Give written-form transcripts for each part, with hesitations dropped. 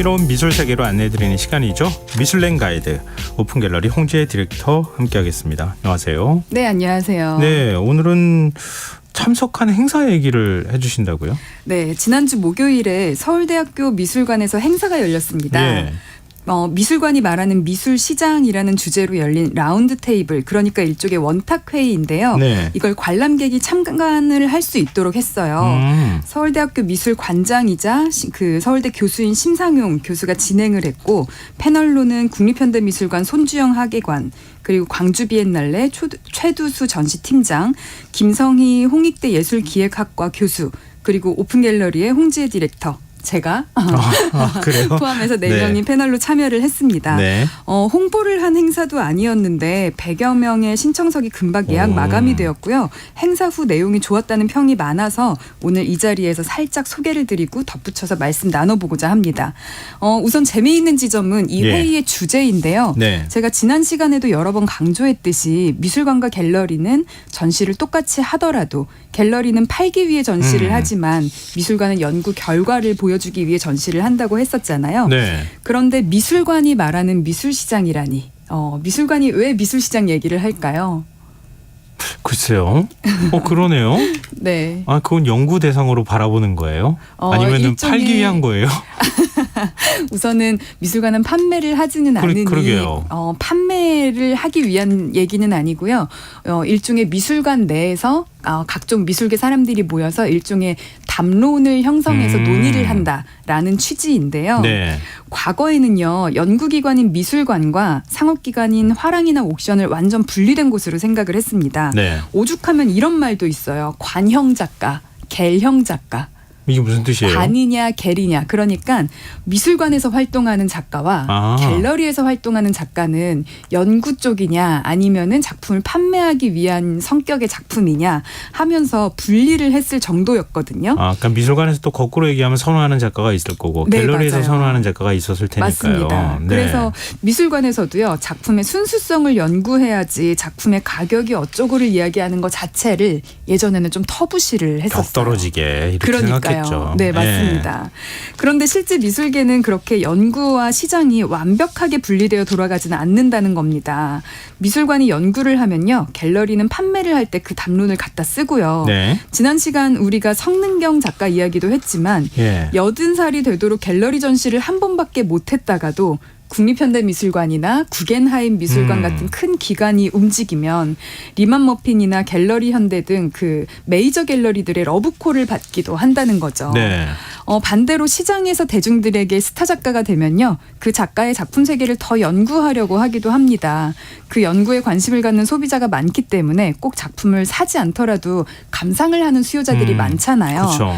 흥미로운 미술 세계로 안내해드리는 시간이죠. 미술랭 가이드 오픈갤러리 홍지혜 디렉터 함께하겠습니다. 안녕하세요. 네, 안녕하세요. 네, 오늘은 참석한 행사 얘기를 해주신다고요? 네, 지난주 목요일에 서울대학교 미술관에서 행사가 열렸습니다. 예. 미술관이 말하는 미술시장이라는 주제로 열린 라운드 테이블, 그러니까 일종의 원탁 회의인데요. 네. 이걸 관람객이 참관을 할 수 있도록 했어요. 서울대학교 미술관장이자 그 서울대 교수인 심상용 교수가 진행을 했고, 패널로는 국립현대미술관 손주영 학예관, 그리고 광주 비엔날레 최두수 전시팀장, 김성희 홍익대 예술기획학과 교수, 그리고 오픈갤러리의 홍지혜 디렉터, 제가 그래요? 포함해서 4명이 패널로 참여를 했습니다. 네. 홍보를 한 행사도 아니었는데 100여 명의 신청석이 금방 예약 마감이 되었고요. 행사 후 내용이 좋았다는 평이 많아서 오늘 이 자리에서 살짝 소개를 드리고 덧붙여서 말씀 나눠보고자 합니다. 우선 재미있는 지점은 이 회의의 주제인데요. 네. 제가 지난 시간에도 여러 번 강조했듯이 미술관과 갤러리는 전시를 똑같이 하더라도 갤러리는 팔기 위해 전시를 하지만 미술관은 연구 결과를 보여주기 위해 전시를 한다고 했었잖아요. 네. 그런데 미술관이 말하는 미술시장이라니, 미술관이 왜 미술시장 얘기를 할까요? 글쎄요. 그러네요. 네. 그건 연구 대상으로 바라보는 거예요? 아니면 팔기 위한 거예요? 우선은 미술관은 판매를 하지는 않으니 그러게요. 판매를 하기 위한 얘기는 아니고요. 일종의 미술관 내에서 각종 미술계 사람들이 모여서 일종의 담론을 형성해서 논의를 한다라는 취지인데요. 네. 과거에는요, 연구기관인 미술관과 상업기관인 화랑이나 옥션을 완전 분리된 곳으로 생각을 했습니다. 네. 오죽하면 이런 말도 있어요. 관형 작가, 갤형 작가. 이게 무슨 뜻이에요? 관이냐 갤이냐. 그러니까 미술관에서 활동하는 작가와 갤러리에서 활동하는 작가는 연구 쪽이냐 아니면은 작품을 판매하기 위한 성격의 작품이냐 하면서 분리를 했을 정도였거든요. 그러니까 미술관에서 또 거꾸로 얘기하면 선호하는 작가가 있을 거고 네, 갤러리에서 맞아요. 선호하는 작가가 있었을 테니까요. 맞습니다. 네. 그래서 미술관에서도요, 작품의 순수성을 연구해야지 작품의 가격이 어쩌고를 이야기하는 것 자체를 예전에는 좀 터부시를 했었어요. 격 떨어지게 이렇게 생각했죠. 네, 맞습니다. 그런데 실제 미술계는 그렇게 연구와 시장이 완벽하게 분리되어 돌아가지는 않는다는 겁니다. 미술관이 연구를 하면요, 갤러리는 판매를 할 때 그 담론을 갖다 쓰고요. 네. 지난 시간 우리가 성능경 작가 이야기도 했지만 80살이 되도록 갤러리 전시를 한 번밖에 못했다가도 국립현대미술관이나 구겐하임 미술관 같은 큰 기관이 움직이면 리만 머핀이나 갤러리 현대 등 그 메이저 갤러리들의 러브콜을 받기도 한다는 거죠. 네. 반대로 시장에서 대중들에게 스타 작가가 되면요, 그 작가의 작품 세계를 더 연구하려고 하기도 합니다. 그 연구에 관심을 갖는 소비자가 많기 때문에 꼭 작품을 사지 않더라도 감상을 하는 수요자들이 많잖아요. 그렇죠.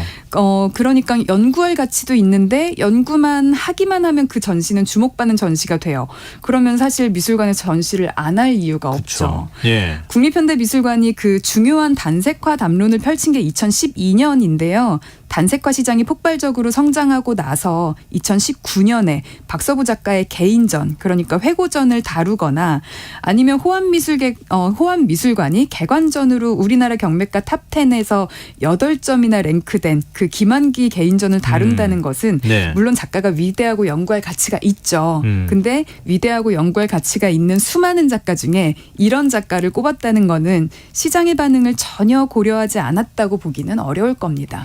그러니까 연구할 가치도 있는데 연구만 하기만 하면 그 전시는 주목받는 전시가 돼요. 그러면 사실 미술관에서 전시를 안 할 이유가 없죠. 예. 국립현대미술관이 그 중요한 단색화 담론을 펼친 게 2012년인데요. 단색화 시장이 폭발적으로 성장하고 나서 2019년에 박서부 작가의 개인전, 그러니까 회고전을 다루거나 아니면 호암미술관이 개관전으로 우리나라 경매가 탑10에서 8점이나 랭크된 그 김한기 개인전을 다룬다는 것은 물론 작가가 위대하고 연구할 가치가 있죠. 근데 위대하고 연구할 가치가 있는 수많은 작가 중에 이런 작가를 꼽았다는 거는 시장의 반응을 전혀 고려하지 않았다고 보기는 어려울 겁니다.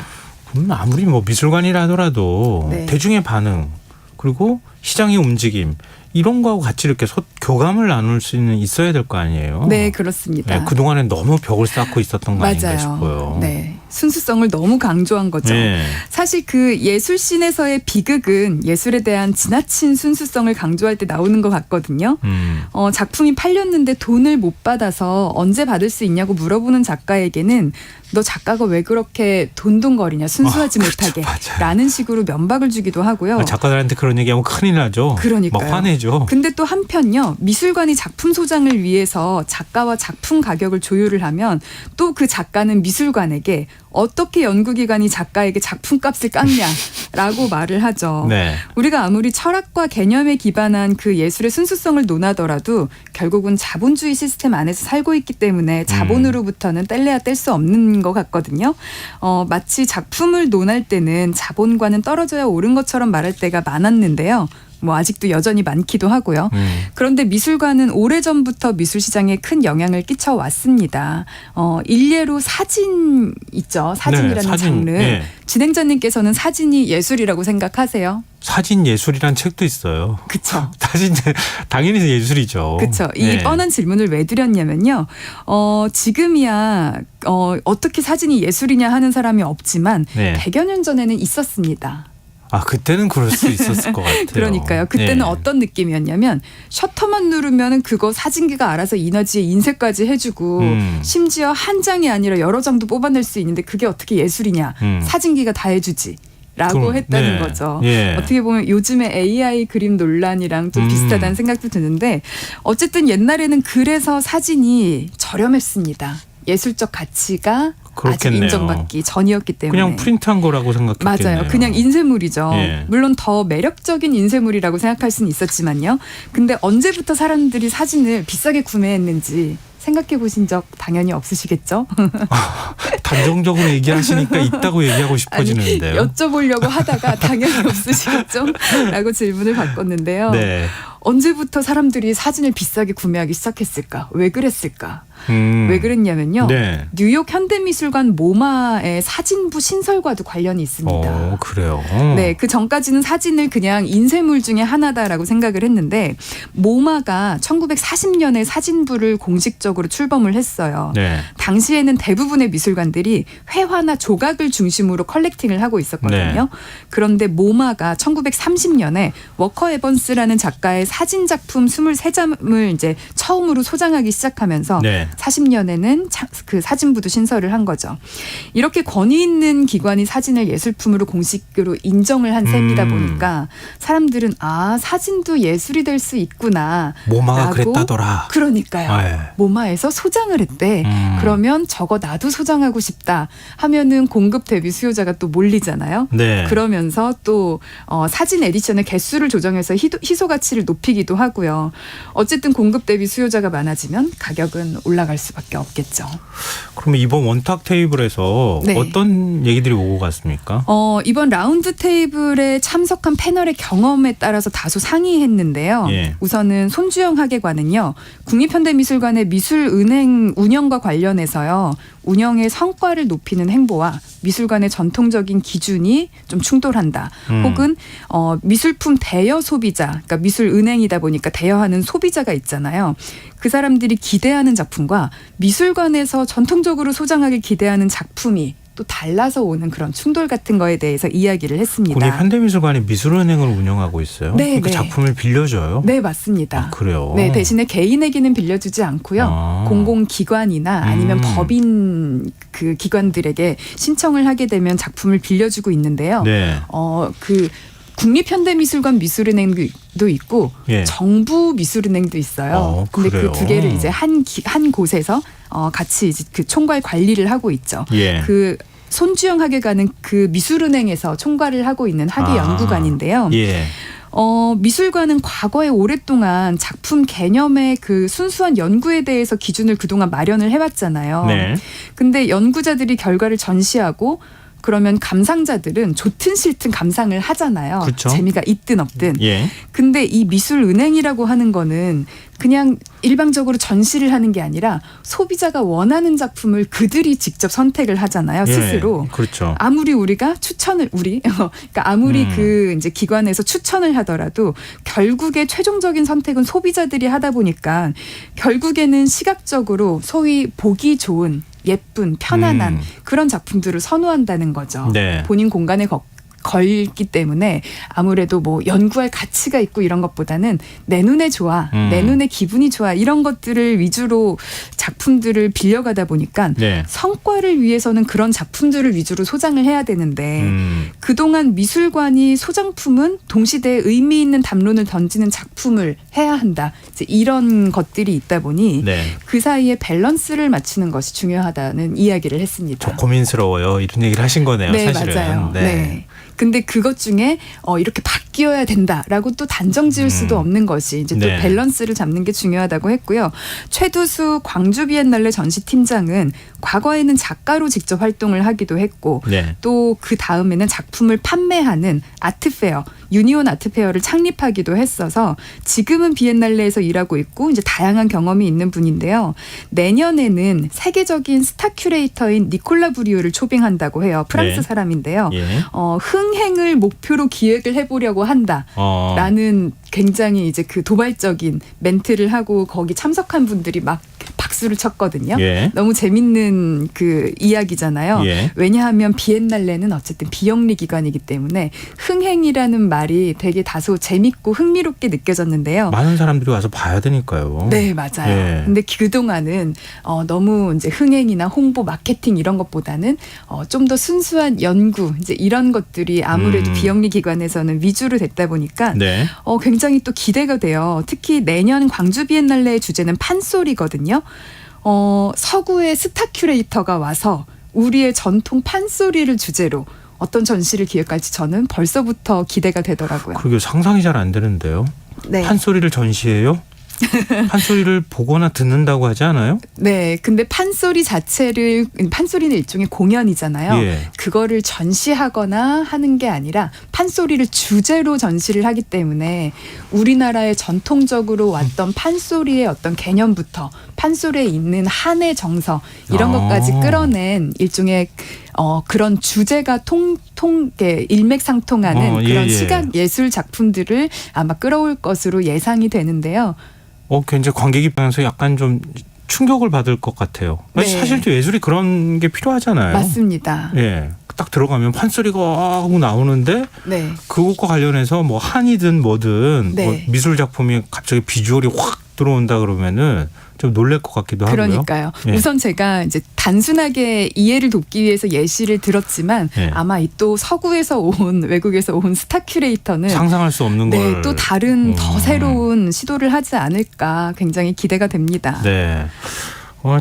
아무리 미술관이라 하더라도 대중의 반응 그리고 시장의 움직임 이런 거하고 같이 이렇게 교감을 나눌 수는 있어야 될 거 아니에요. 네, 그렇습니다. 네, 그동안에 너무 벽을 쌓고 있었던 거 아닌가 싶어요. 네, 순수성을 너무 강조한 거죠. 사실 그 예술씬에서의 비극은 예술에 대한 지나친 순수성을 강조할 때 나오는 것 같거든요. 작품이 팔렸는데 돈을 못 받아서 언제 받을 수 있냐고 물어보는 작가에게는 너 작가가 왜 그렇게 돈돈거리냐, 순수하지 못하게 맞아요. 라는 식으로 면박을 주기도 하고요. 작가들한테 그런 얘기하면 큰일 나죠. 그러니까요. 막 화내죠. 거죠. 근데 또 한편요. 미술관이 작품 소장을 위해서 작가와 작품 가격을 조율을 하면 또 그 작가는 미술관에게 어떻게 연구기관이 작가에게 작품값을 깎냐라고 말을 하죠. 네. 우리가 아무리 철학과 개념에 기반한 그 예술의 순수성을 논하더라도 결국은 자본주의 시스템 안에서 살고 있기 때문에 자본으로부터는 뗄래야 뗄 수 없는 것 같거든요. 마치 작품을 논할 때는 자본과는 떨어져야 옳은 것처럼 말할 때가 많았는데요. 뭐 아직도 여전히 많기도 하고요. 그런데 미술관은 오래전부터 미술 시장에 큰 영향을 끼쳐 왔습니다. 일례로 사진 있죠. 사진이라는 네, 사진, 장르. 네. 진행자님께서는 사진이 예술이라고 생각하세요? 사진 예술이란 책도 있어요. 그렇죠. 사진 당연히 예술이죠. 그렇죠. 이 네. 뻔한 질문을 왜 드렸냐면요. 지금이야 어떻게 사진이 예술이냐 하는 사람이 없지만 네. 100여 년 전에는 있었습니다. 그때는 그럴 수 있었을 것 같아요. 그러니까요. 그때는 네. 어떤 느낌이었냐면 셔터만 누르면은 그거 사진기가 알아서 인화지에 인쇄까지 해주고 심지어 한 장이 아니라 여러 장도 뽑아낼 수 있는데 그게 어떻게 예술이냐. 사진기가 다 해주지. 라고 했다는 네. 거죠. 예. 어떻게 보면 요즘의 AI 그림 논란이랑 좀 비슷하다는 생각도 드는데 어쨌든 옛날에는 그래서 사진이 저렴했습니다. 예술적 가치가 그렇겠네요. 아직 인정받기 전이었기 때문에. 그냥 프린트한 거라고 생각했겠네요. 맞아요. 그냥 인쇄물이죠. 예. 물론 더 매력적인 인쇄물이라고 생각할 수는 있었지만요. 근데 언제부터 사람들이 사진을 비싸게 구매했는지 생각해 보신 적 당연히 없으시겠죠? 단정적으로 얘기하시니까 있다고 얘기하고 싶어지는데요. 아니, 여쭤보려고 하다가 당연히 없으시겠죠? 라고 질문을 바꿨는데요. 네. 언제부터 사람들이 사진을 비싸게 구매하기 시작했을까? 왜 그랬을까? 왜 그랬냐면요. 네. 뉴욕 현대미술관 모마의 사진부 신설과도 관련이 있습니다. 그래요. 네, 그 전까지는 사진을 그냥 인쇄물 중에 하나다라고 생각을 했는데 모마가 1940년에 사진부를 공식적으로 출범을 했어요. 네. 당시에는 대부분의 미술관들이 회화나 조각을 중심으로 컬렉팅을 하고 있었거든요. 네. 그런데 모마가 1930년에 워커 에번스라는 작가의 사진 작품 23점을 이제 처음으로 소장하기 시작하면서 네. 40년에는 그 사진부도 신설을 한 거죠. 이렇게 권위 있는 기관이 사진을 예술품으로 공식으로 인정을 한 셈이다 보니까 사람들은 사진도 예술이 될 수 있구나. 모마가 라고 그랬다더라. 그러니까요. 네. 모마에서 소장을 했대. 그러면 저거 나도 소장하고 싶다 하면은 공급 대비 수요자가 또 몰리잖아요. 네. 그러면서 또 사진 에디션의 개수를 조정해서 희소 가치를 높이기도 하고요. 어쨌든 공급 대비 수요자가 많아지면 가격은 올라갈 수밖에 없겠죠. 그러면 이번 원탁 테이블에서 네. 어떤 얘기들이 오고 갔습니까? 이번 라운드 테이블에 참석한 패널의 경험에 따라서 다소 상의했는데요. 예. 우선은 손주영 학예관은요. 국립현대미술관의 미술은행 운영과 관련해서요. 운영의 성과를 높이는 행보와 미술관의 전통적인 기준이 좀 충돌한다. 혹은 미술품 대여 소비자, 그러니까 미술은행이다 보니까 대여하는 소비자가 있잖아요. 그 사람들이 기대하는 작품과 미술관에서 전통적으로 소장하길 기대하는 작품이 또 달라서 오는 그런 충돌 같은 거에 대해서 이야기를 했습니다. 국립현대미술관이 미술은행을 운영하고 있어요? 네, 그 네. 작품을 빌려줘요? 네, 맞습니다. 그래요? 네, 대신에 개인에게는 빌려주지 않고요. 공공기관이나 아니면 법인 그 기관들에게 신청을 하게 되면 작품을 빌려주고 있는데요. 네. 그 국립현대미술관 미술은행도 있고 예. 정부 미술은행도 있어요. 근데 그 그래요? 두 개를 이제 한 곳에서 같이 이제 그 총괄 관리를 하고 있죠. 예. 그 손주영 학예관은 그 미술은행에서 총괄을 하고 있는 학예 연구관인데요. 예. 미술관은 과거에 오랫동안 작품 개념의 그 순수한 연구에 대해서 기준을 그동안 마련을 해왔잖아요. 네. 근데 연구자들이 결과를 전시하고 그러면 감상자들은 좋든 싫든 감상을 하잖아요. 그렇죠. 재미가 있든 없든. 예. 근데 이 미술은행이라고 하는 거는 그냥 일방적으로 전시를 하는 게 아니라 소비자가 원하는 작품을 그들이 직접 선택을 하잖아요. 스스로. 예. 그렇죠. 아무리 우리가 그러니까 아무리 그 이제 기관에서 추천을 하더라도 결국에 최종적인 선택은 소비자들이 하다 보니까 결국에는 시각적으로 소위 보기 좋은 예쁜 편안한 그런 작품들을 선호한다는 거죠. 네. 본인 공간에 걸기 때문에 아무래도 뭐 연구할 가치가 있고 이런 것보다는 내 눈에 좋아, 내 눈에 기분이 좋아 이런 것들을 위주로 작품들을 빌려가다 보니까 네. 성과를 위해서는 그런 작품들을 위주로 소장을 해야 되는데 그동안 미술관이 소장품은 동시대에 의미 있는 담론을 던지는 작품을 해야 한다. 이제 이런 것들이 있다 보니 네. 그 사이에 밸런스를 맞추는 것이 중요하다는 이야기를 했습니다. 저 고민스러워요. 이런 얘기를 하신 거네요. 네, 사실은. 맞아요. 네. 근데 그것 중에 이렇게 바뀌어야 된다라고 또 단정 지을 수도 없는 것이 이제 또 네. 밸런스를 잡는 게 중요하다고 했고요. 최두수 광주 비엔날레 전시팀장은 과거에는 작가로 직접 활동을 하기도 했고 네. 또 그 다음에는 작품을 판매하는 아트페어, 유니온 아트페어를 창립하기도 했어서 지금은 비엔날레에서 일하고 있고 이제 다양한 경험이 있는 분인데요. 내년에는 세계적인 스타 큐레이터인 니콜라 부리오를 초빙한다고 해요. 프랑스 네. 사람인데요. 예. 흥행을 목표로 기획을 해보려고 한다라는 굉장히 이제 그 도발적인 멘트를 하고 거기 참석한 분들이 막 박수를 쳤거든요. 예. 너무 재밌는 그 이야기잖아요. 예. 왜냐하면 비엔날레는 어쨌든 비영리 기관이기 때문에 흥행이라는 말이 되게 다소 재밌고 흥미롭게 느껴졌는데요. 많은 사람들이 와서 봐야 되니까요. 네, 맞아요. 예. 근데 그동안은 너무 이제 흥행이나 홍보, 마케팅 이런 것보다는 좀 더 순수한 연구 이제 이런 것들이 아무래도 비영리 기관에서는 위주로 됐다 보니까 네. 굉장히 또 기대가 돼요. 특히 내년 광주 비엔날레의 주제는 판소리거든요. 서구의 스타 큐레이터가 와서 우리의 전통 판소리를 주제로 어떤 전시를 기획할지 저는 벌써부터 기대가 되더라고요. 그게 상상이 잘 안 되는데요. 네. 판소리를 전시해요? 판소리를 보거나 듣는다고 하지 않아요? 네. 근데 판소리는 일종의 공연이잖아요. 예. 그거를 전시하거나 하는 게 아니라 판소리를 주제로 전시를 하기 때문에 우리나라의 전통적으로 왔던 판소리의 어떤 개념부터 판소리에 있는 한의 정서 이런 것까지 끌어낸 일종의 그런 주제가 일맥상통하는 그런 시각 예술 작품들을 아마 끌어올 것으로 예상이 되는데요. 굉장히 관객 입장에서 약간 좀 충격을 받을 것 같아요. 네. 사실 또 예술이 그런 게 필요하잖아요. 맞습니다. 예. 딱 들어가면 판소리가 하고 나오는데 네. 그것과 관련해서 뭐 한이든 뭐든 네. 뭐 미술 작품이 갑자기 비주얼이 확 들어온다 그러면은 좀 놀랄 것 같기도 하고요. 그러니까요. 예. 우선 제가 이제 단순하게 이해를 돕기 위해서 예시를 들었지만 예. 아마 이 또 서구에서 온 외국에서 온 스타 큐레이터는 상상할 수 없는 네, 걸. 또 다른 더 새로운 시도를 하지 않을까 굉장히 기대가 됩니다. 네.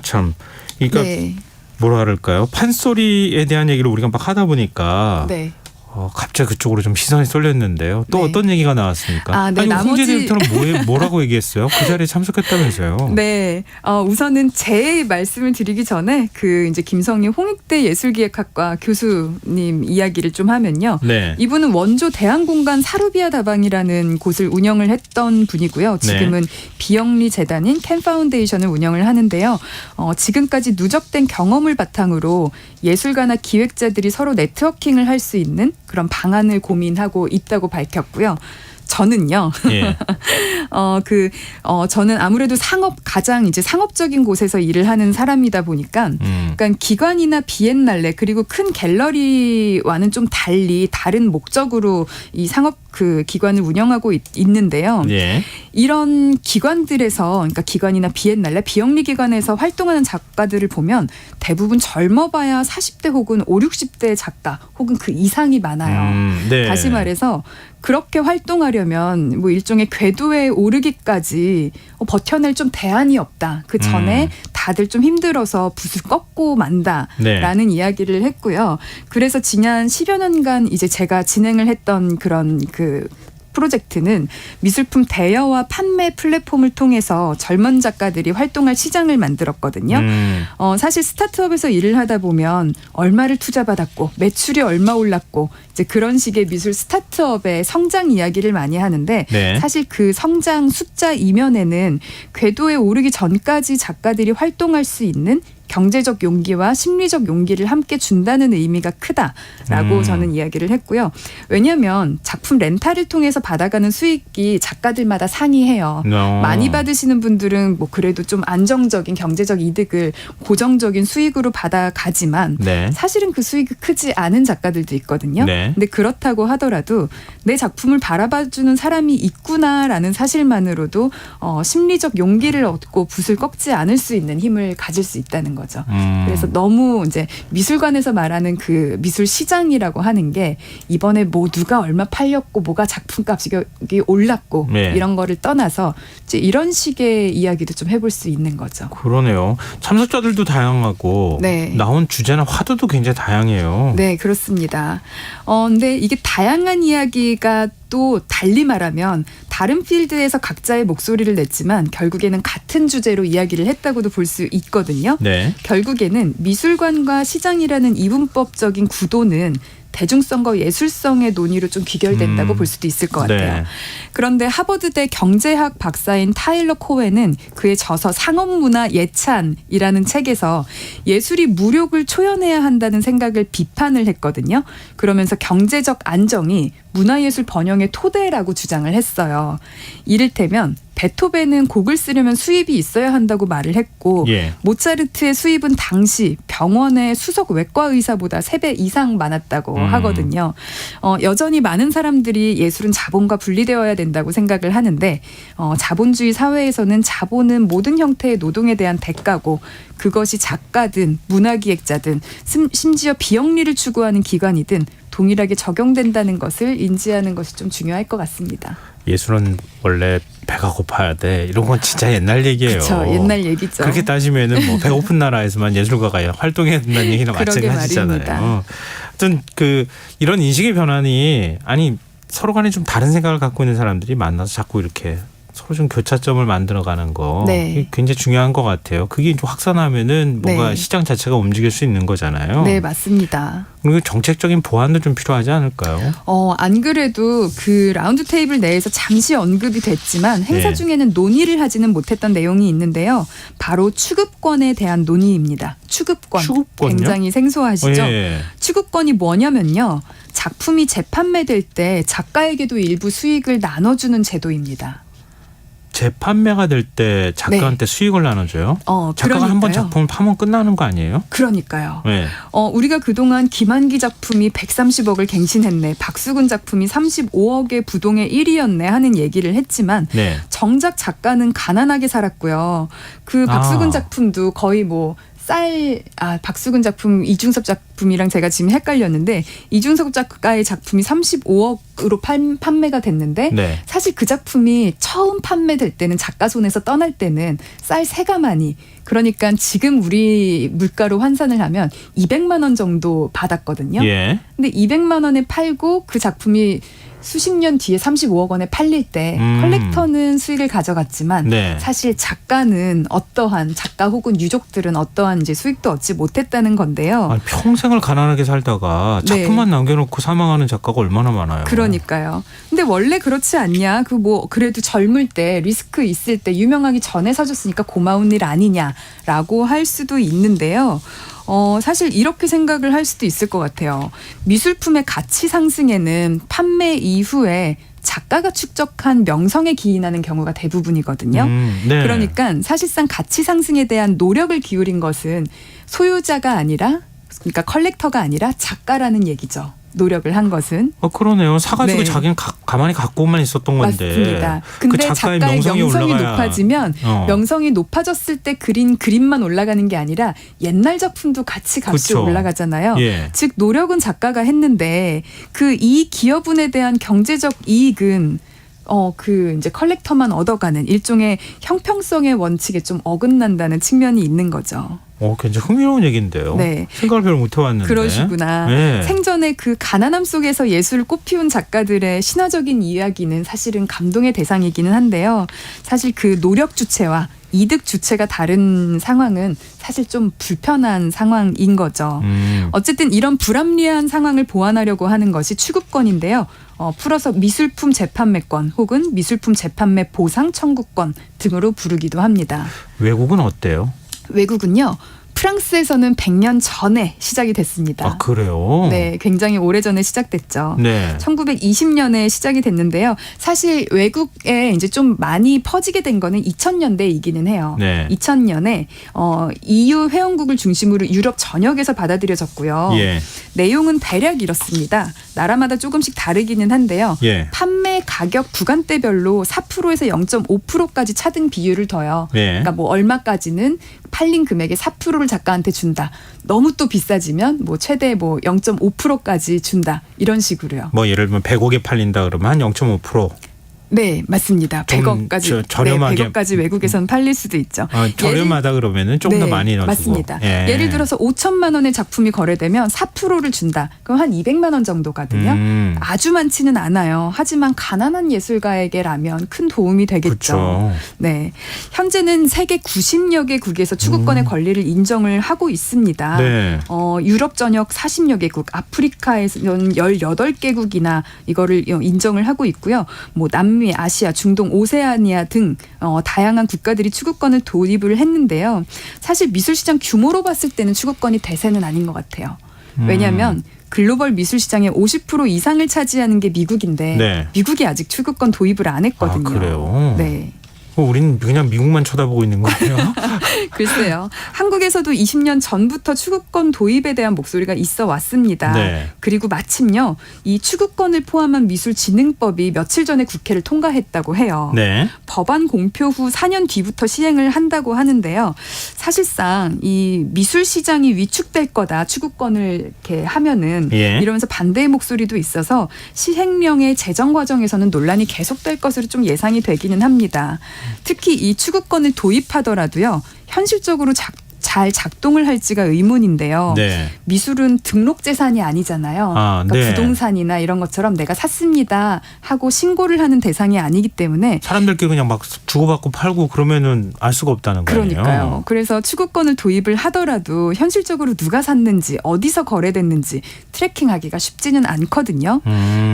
참. 그러니까 네. 뭐라 그럴까요? 판소리에 대한 얘기를 우리가 막 하다 보니까 네. 갑자기 그쪽으로 좀 시선이 쏠렸는데요. 또 네. 어떤 얘기가 나왔습니까? 네, 아니, 홍재 나머지- 디렉터는 뭐라고 얘기했어요? 그 자리에 참석했다면서요? 네. 우선은 제 말씀을 드리기 전에 그 이제 김성희 홍익대 예술기획학과 교수님 이야기를 좀 하면요. 네. 이분은 원조 대한공간 사루비아 다방이라는 곳을 운영을 했던 분이고요. 지금은 비영리 재단인 캔 파운데이션을 운영을 하는데요. 지금까지 누적된 경험을 바탕으로 예술가나 기획자들이 서로 네트워킹을 할 수 있는 그런 방안을 고민하고 있다고 밝혔고요. 저는요. 예. 저는 아무래도 가장 이제 상업적인 곳에서 일을 하는 사람이다 보니까 그러니까 기관이나 비엔날레 그리고 큰 갤러리와는 좀 달리 다른 목적으로 이 상업 그 기관을 운영하고 있는데요. 예. 이런 기관들에서 그러니까 기관이나 비엔날레 비영리 기관에서 활동하는 작가들을 보면 대부분 젊어봐야 40대 혹은 5, 60대 작가 혹은 그 이상이 많아요. 네. 다시 말해서 그렇게 활동하려면 뭐 일종의 궤도에 오르기까지 버텨낼 좀 대안이 없다. 그 전에 다들 좀 힘들어서 붓을 꺾고 만다라는 이야기를 했고요. 그래서 지난 10여 년간 이제 제가 진행을 했던 그런 그 프로젝트는 미술품 대여와 판매 플랫폼을 통해서 젊은 작가들이 활동할 시장을 만들었거든요. 사실 스타트업에서 일을 하다 보면 얼마를 투자받았고 매출이 얼마 올랐고 이제 그런 식의 미술 스타트업의 성장 이야기를 많이 하는데 사실 그 성장 숫자 이면에는 궤도에 오르기 전까지 작가들이 활동할 수 있는 경제적 용기와 심리적 용기를 함께 준다는 의미가 크다라고 저는 이야기를 했고요. 왜냐하면 작품 렌탈을 통해서 받아가는 수익이 작가들마다 상이해요. 많이 받으시는 분들은 뭐 그래도 좀 안정적인 경제적 이득을 고정적인 수익으로 받아가지만 네. 사실은 그 수익이 크지 않은 작가들도 있거든요. 네. 근데 그렇다고 하더라도 내 작품을 바라봐주는 사람이 있구나라는 사실만으로도 심리적 용기를 얻고 붓을 꺾지 않을 수 있는 힘을 가질 수 있다는 거죠. 그래서 너무 이제 미술관에서 말하는 그 미술 시장이라고 하는 게 이번에 뭐 누가 얼마 팔렸고 뭐가 작품값이 올랐고 네. 이런 거를 떠나서 이제 이런 식의 이야기도 좀 해볼 수 있는 거죠. 그러네요. 참석자들도 다양하고 네. 나온 주제나 화두도 굉장히 다양해요. 네, 그렇습니다. 근데 이게 다양한 이야기가 또 달리 말하면 다른 필드에서 각자의 목소리를 냈지만 결국에는 같은 주제로 이야기를 했다고도 볼 수 있거든요. 네. 결국에는 미술관과 시장이라는 이분법적인 구도는 대중성과 예술성의 논의로 좀 귀결된다고 볼 수도 있을 것 같아요. 네. 그런데 하버드대 경제학 박사인 타일러 코웬은 그의 저서 상업문화 예찬이라는 책에서 예술이 무력을 초연해야 한다는 생각을 비판을 했거든요. 그러면서 경제적 안정이 문화예술 번영의 토대라고 주장을 했어요. 이를테면 베토벤은 곡을 쓰려면 수입이 있어야 한다고 말을 했고 예. 모차르트의 수입은 당시 병원의 수석 외과 의사보다 3배 이상 많았다고 하거든요. 여전히 많은 사람들이 예술은 자본과 분리되어야 된다고 생각을 하는데 자본주의 사회에서는 자본은 모든 형태의 노동에 대한 대가고 그것이 작가든 문화기획자든 심지어 비영리를 추구하는 기관이든 동일하게 적용된다는 것을 인지하는 것이 좀 중요할 것 같습니다. 예술은 원래 배가 고파야 돼. 이런 건 진짜 옛날 얘기예요. 그렇죠. 옛날 얘기죠. 그렇게 따지면은 뭐 배고픈 나라에서만 예술가가 활동해야 된다는 얘기랑 마찬가지잖아요. 하여튼 이런 인식의 변환이 서로 간에 좀 다른 생각을 갖고 있는 사람들이 만나서 자꾸 이렇게 서로 좀 교차점을 만들어가는 거 네. 굉장히 중요한 것 같아요. 그게 좀 확산하면은 뭔가 네. 시장 자체가 움직일 수 있는 거잖아요. 네, 맞습니다. 그리고 정책적인 보완도 좀 필요하지 않을까요? 안 그래도 그 라운드 테이블 내에서 잠시 언급이 됐지만 행사 네. 중에는 논의를 하지는 못했던 내용이 있는데요. 바로 추급권에 대한 논의입니다. 추급권. 추급권요? 굉장히 생소하시죠? 예. 추급권이 뭐냐면요. 작품이 재판매될 때 작가에게도 일부 수익을 나눠주는 제도입니다. 재판매가 될 때 작가한테 수익을 나눠줘요? 작가가 한 번 그러니까요. 작품을 파면 끝나는 거 아니에요? 그러니까요. 네. 우리가 그동안 김한기 작품이 130억을 갱신했네. 박수근 작품이 35억의 부동의 1위였네 하는 얘기를 했지만 네. 정작 작가는 가난하게 살았고요. 그 박수근 작품도 거의 박수근 작품 이중섭 작품이랑 제가 지금 헷갈렸는데 이중섭 작가의 작품이 35억으로 판매가 됐는데 네. 사실 그 작품이 처음 판매될 때는 작가 손에서 떠날 때는 쌀 3가마니 그러니까 지금 우리 물가로 환산을 하면 200만 원 정도 받았거든요. 예. 근데 200만 원에 팔고 그 작품이 수십 년 뒤에 35억 원에 팔릴 때 컬렉터는 수익을 가져갔지만 네. 사실 작가는 작가 혹은 유족들은 어떠한 이제 수익도 얻지 못했다는 건데요. 평생을 가난하게 살다가 작품만 남겨놓고 사망하는 작가가 얼마나 많아요. 그러니까요. 근데 원래 그렇지 않냐? 그래도 젊을 때 리스크 있을 때 유명하기 전에 사줬으니까 고마운 일 아니냐라고 할 수도 있는데요. 사실 이렇게 생각을 할 수도 있을 것 같아요. 미술품의 가치 상승에는 판매 이후에 작가가 축적한 명성에 기인하는 경우가 대부분이거든요. 네. 그러니까 사실상 가치 상승에 대한 노력을 기울인 것은 소유자가 아니라 그러니까 컬렉터가 아니라 작가라는 얘기죠. 노력을 한 것은. 그러네요. 사가지고 네. 자기는 가만히 갖고만 있었던 건데. 맞습니다. 근데 그 작가의 명성이 올라가야. 높아지면 명성이 높아졌을 때 그린 그림만 올라가는 게 아니라 옛날 작품도 같이 값이 그쵸. 올라가잖아요. 예. 즉 노력은 작가가 했는데 이 기여분에 대한 경제적 이익은 이제 컬렉터만 얻어가는 일종의 형평성의 원칙에 좀 어긋난다는 측면이 있는 거죠. 굉장히 흥미로운 얘기인데요. 네. 생각을 별로 못 해왔는데. 그러시구나. 네. 생전에 그 가난함 속에서 예술을 꽃피운 작가들의 신화적인 이야기는 사실은 감동의 대상이기는 한데요. 사실 그 노력 주체와 이득 주체가 다른 상황은 사실 좀 불편한 상황인 거죠. 어쨌든 이런 불합리한 상황을 보완하려고 하는 것이 추급권인데요. 풀어서 미술품 재판매권 혹은 미술품 재판매 보상 청구권 등으로 부르기도 합니다. 외국은 어때요? 외국은요. 프랑스에서는 100년 전에 시작이 됐습니다. 아, 그래요? 네, 굉장히 오래전에 시작됐죠. 네. 1920년에 시작이 됐는데요. 사실 외국에 이제 좀 많이 퍼지게 된 거는 2000년대이기는 해요. 네. 2000년에 EU 회원국을 중심으로 유럽 전역에서 받아들여졌고요. 예. 내용은 대략 이렇습니다. 나라마다 조금씩 다르기는 한데요. 예. 판매 가격 구간대별로 4%에서 0.5%까지 차등 비율을 둬요. 예. 그러니까 뭐 얼마까지는 팔린 금액의 4%를 작가한테 준다. 너무 또 비싸지면 뭐 최대 뭐 0.5%까지 준다. 이런 식으로요. 뭐 예를 들면 100억에 팔린다 그러면 한 0.5%. 네, 맞습니다. 좀 100억까지. 저렴하게. 네, 100억까지 외국에선 팔릴 수도 있죠. 저렴하다 그러면은 좀 더 많이 넣어주고. 맞습니다. 예. 예를 들어서 5천만 원의 작품이 거래되면 4%를 준다. 그럼 한 200만 원 정도거든요. 아주 많지는 않아요. 하지만 가난한 예술가에게라면 큰 도움이 되겠죠. 그렇죠. 네, 현재는 세계 90여 개국에서 추구권의 권리를 인정을 하고 있습니다. 네. 유럽 전역 40여 개국, 아프리카에서는 18개국이나 이거를 인정을 하고 있고요. 뭐 남미, 아시아, 중동, 오세아니아 등 다양한 국가들이 추구권을 도입을 했는데요. 사실 미술시장 규모로 봤을 때는 추구권이 대세는 아닌 것 같아요. 왜냐하면 글로벌 미술시장의 50% 이상을 차지하는 게 미국인데 네. 미국이 아직 추구권 도입을 안 했거든요. 아, 그래요? 네. 우리는 그냥 미국만 쳐다보고 있는 거예요. 글쎄요. 한국에서도 20년 전부터 추구권 도입에 대한 목소리가 있어 왔습니다. 네. 그리고 마침요. 이 추구권을 포함한 미술진흥법이 며칠 전에 국회를 통과했다고 해요. 네. 법안 공표 후 4년 뒤부터 시행을 한다고 하는데요. 사실상 이 미술 시장이 위축될 거다. 추구권을 이렇게 하면은 예. 이러면서 반대의 목소리도 있어서 시행령의 제정 과정에서는 논란이 계속될 것으로 좀 예상이 되기는 합니다. 특히 이 추구권을 도입하더라도요. 현실적으로 잘 작동을 할지가 의문인데요. 네. 미술은 등록 재산이 아니잖아요. 아, 그러니까 네. 부동산이나 이런 것처럼 내가 샀습니다 하고 신고를 하는 대상이 아니기 때문에 사람들끼리 그냥 막 주고받고 팔고 그러면은 알 수가 없다는 거예요. 그러니까요. 그래서 추구권을 도입을 하더라도 현실적으로 누가 샀는지 어디서 거래됐는지 트래킹하기가 쉽지는 않거든요.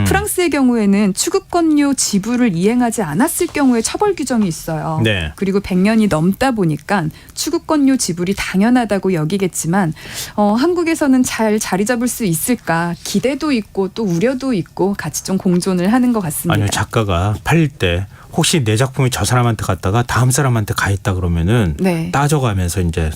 프랑스의 경우에는 추구권료 지불을 이행하지 않았을 경우에 처벌 규정이 있어요. 네. 그리고 100년이 넘다 보니까 추구권료 지불이 당연하다고 여기겠지만 한국에서는 잘 자리 잡을 수 있을까 기대도 있고 또 우려도 있고 같이 좀 공존을 하는 것 같습니다. 아니요, 작가가 팔릴 때 혹시 내 작품이 저 사람한테 갔다가 다음 사람한테 가 있다 그러면은 네. 따져가면서 이제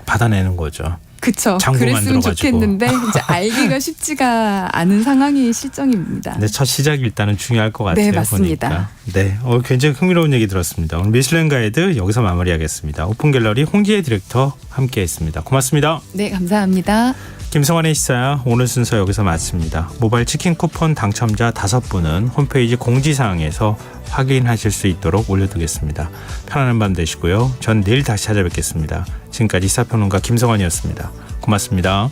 받아내는 거죠. 그쵸. 장부 그랬으면 만들어가지고. 좋겠는데 이제 알기가 쉽지가 않은 상황이 실정입니다. 근데 첫 시작이 일단은 중요할 것 같아요. 네, 맞습니다. 보니까. 네, 굉장히 흥미로운 얘기 들었습니다. 오늘 미슐랭 가이드 여기서 마무리하겠습니다. 오픈 갤러리 홍지혜 디렉터 함께했습니다. 고맙습니다. 네, 감사합니다. 김성환의 시사야 오늘 순서 여기서 마칩니다. 모바일 치킨 쿠폰 당첨자 5분은 홈페이지 공지사항에서 확인하실 수 있도록 올려두겠습니다. 편안한 밤 되시고요. 전 내일 다시 찾아뵙겠습니다. 지금까지 시사평론가 김성환이었습니다. 고맙습니다.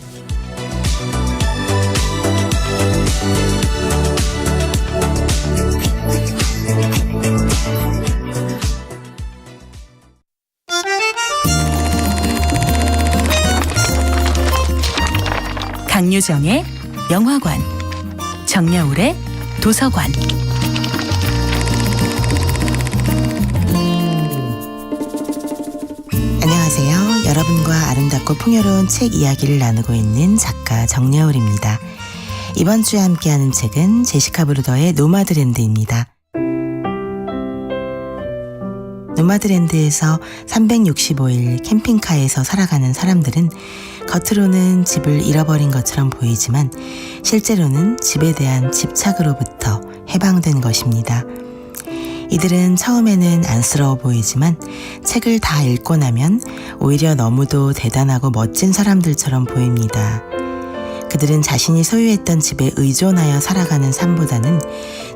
강유정의 영화관, 정여울의 도서관. 안녕하세요. 여러분과 아름답고 풍요로운 책 이야기를 나누고 있는 작가 정여울입니다. 이번 주에 함께하는 책은 제시카 브루더의 노마드랜드입니다. 노마드랜드에서 365일 캠핑카에서 살아가는 사람들은 겉으로는 집을 잃어버린 것처럼 보이지만 실제로는 집에 대한 집착으로부터 해방된 것입니다. 이들은 처음에는 안쓰러워 보이지만 책을 다 읽고 나면 오히려 너무도 대단하고 멋진 사람들처럼 보입니다. 그들은 자신이 소유했던 집에 의존하여 살아가는 삶보다는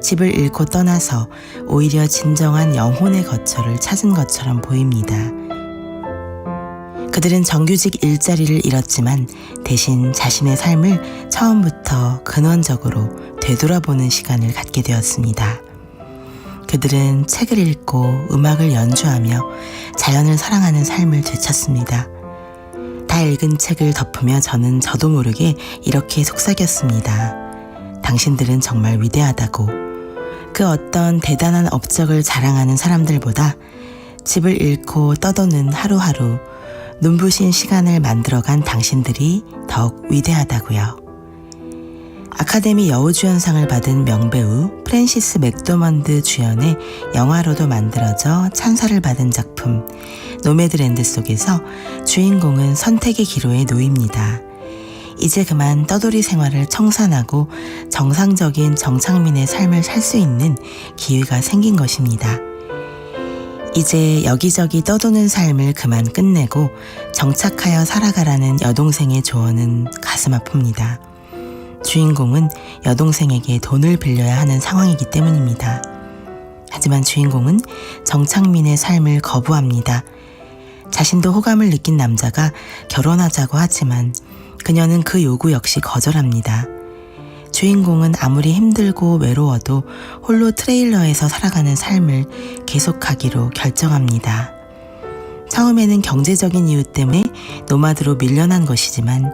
집을 잃고 떠나서 오히려 진정한 영혼의 거처를 찾은 것처럼 보입니다. 그들은 정규직 일자리를 잃었지만 대신 자신의 삶을 처음부터 근원적으로 되돌아보는 시간을 갖게 되었습니다. 그들은 책을 읽고 음악을 연주하며 자연을 사랑하는 삶을 되찾습니다. 다 읽은 책을 덮으며 저는 저도 모르게 이렇게 속삭였습니다. 당신들은 정말 위대하다고. 그 어떤 대단한 업적을 자랑하는 사람들보다 집을 잃고 떠도는 하루하루, 눈부신 시간을 만들어간 당신들이 더욱 위대하다고요. 아카데미 여우주연상을 받은 명배우 프랜시스 맥도먼드 주연의 영화로도 만들어져 찬사를 받은 작품 노매드랜드 속에서 주인공은 선택의 기로에 놓입니다. 이제 그만 떠돌이 생활을 청산하고 정상적인 정착민의 삶을 살 수 있는 기회가 생긴 것입니다. 이제 여기저기 떠도는 삶을 그만 끝내고 정착하여 살아가라는 여동생의 조언은 가슴 아픕니다. 주인공은 여동생에게 돈을 빌려야 하는 상황이기 때문입니다. 하지만 주인공은 정착민의 삶을 거부합니다. 자신도 호감을 느낀 남자가 결혼하자고 하지만 그녀는 그 요구 역시 거절합니다. 주인공은 아무리 힘들고 외로워도 홀로 트레일러에서 살아가는 삶을 계속하기로 결정합니다. 처음에는 경제적인 이유 때문에 노마드로 밀려난 것이지만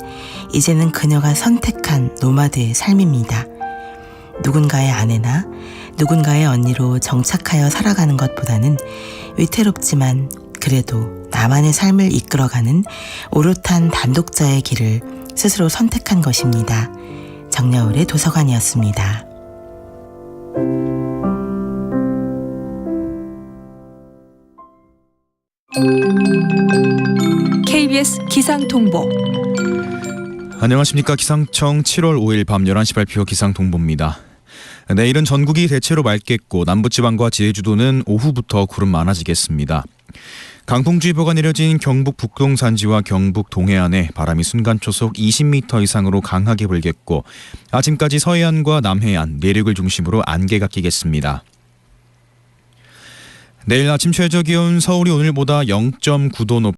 이제는 그녀가 선택한 노마드의 삶입니다. 누군가의 아내나 누군가의 언니로 정착하여 살아가는 것보다는 위태롭지만 그래도 나만의 삶을 이끌어가는 오롯한 단독자의 길을 스스로 선택한 것입니다. 정여울의 도서관이었습니다. KBS 기상통보. 안녕하십니까. 기상청 7월 5일 밤 11시 발표 기상통보입니다. 내일은 전국이 대체로 맑겠고 남부지방과 제주도는 오후부터 구름 많아지겠습니다. 강풍주의보가 내려진 경북 북동산지와 경북 동해안에 바람이 순간초속 20m 이상으로 강하게 불겠고 아침까지 서해안과 남해안, 내륙을 중심으로 안개가 끼겠습니다. 내일 아침 최저기온 서울이 오늘보다 0.9도 높